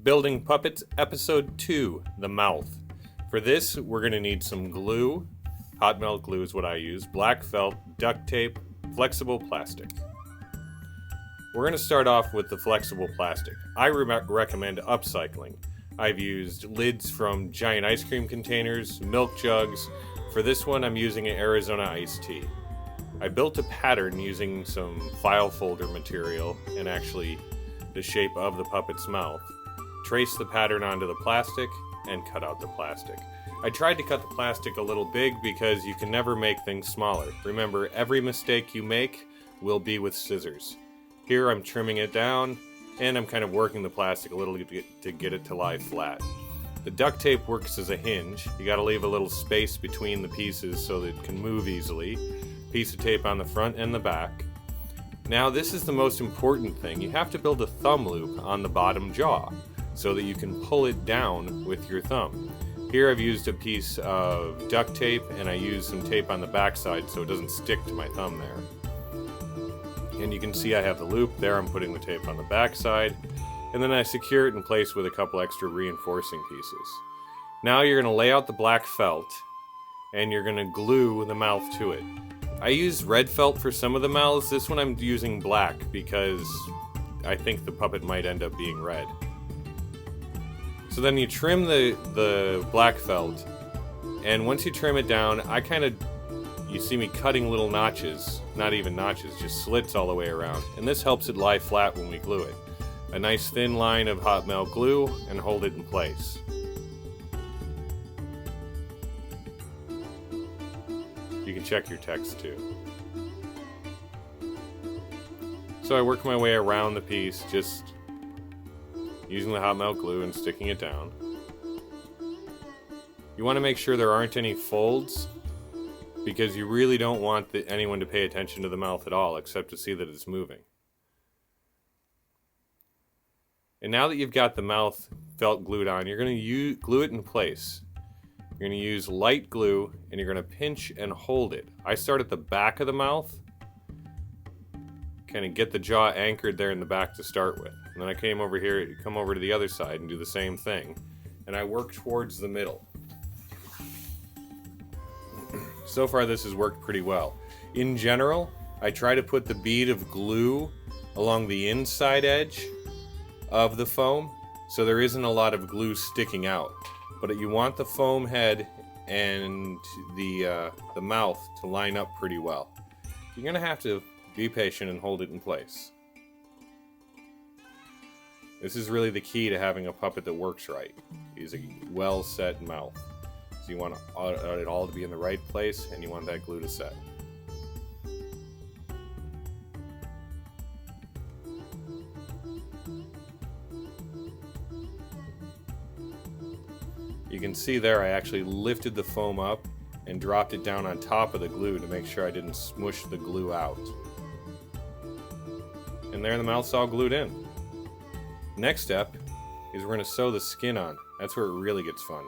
Building Puppets, Episode 2, The Mouth. For this, we're going to need some glue. Hot melt glue is what I use. Black felt, duct tape, flexible plastic. We're going to start off with the flexible plastic. I recommend upcycling. I've used lids from giant ice cream containers, milk jugs. For this one, I'm using an Arizona iced tea. I built a pattern using some file folder material and actually the shape of the puppet's mouth. Trace the pattern onto the plastic and cut out the plastic. I tried to cut the plastic a little big because you can never make things smaller. Remember, every mistake you make will be with scissors. Here I'm trimming it down and I'm kind of working the plastic a little to get it to lie flat. The duct tape works as a hinge. You gotta leave a little space between the pieces so that it can move easily. Piece of tape on the front and the back. Now this is the most important thing. You have to build a thumb loop on the bottom jaw so that you can pull it down with your thumb. Here I've used a piece of duct tape and I used some tape on the back side so it doesn't stick to my thumb there. And you can see I have the loop there. I'm putting the tape on the back side. And then I secure it in place with a couple extra reinforcing pieces. Now you're going to lay out the black felt and you're going to glue the mouth to it. I used red felt for some of the mouths. This one I'm using black because I think the puppet might end up being red. So then you trim the black felt, and once you trim it down, you see me cutting little notches, not even notches, just slits all the way around. And this helps it lie flat when we glue it. A nice thin line of hot melt glue and hold it in place. You can check your text too. So I work my way around the piece, just using the hot melt glue and sticking it down. You want to make sure there aren't any folds because you really don't want anyone to pay attention to the mouth at all except to see that it's moving. And now that you've got the mouth felt glued on, you're going to glue it in place. You're going to use light glue and you're going to pinch and hold it. I start at the back of the mouth, kind of get the jaw anchored there in the back to start with. And then I come over to the other side and do the same thing. And I work towards the middle. So far this has worked pretty well. In general, I try to put the bead of glue along the inside edge of the foam so there isn't a lot of glue sticking out. But you want the foam head and the mouth to line up pretty well. You're going to have to be patient and hold it in place. This is really the key to having a puppet that works right, is a well-set mouth. So you want it all to be in the right place, and you want that glue to set. You can see there I actually lifted the foam up and dropped it down on top of the glue to make sure I didn't smush the glue out. And there the mouth's all glued in. Next step is we're going to sew the skin on. That's where it really gets fun.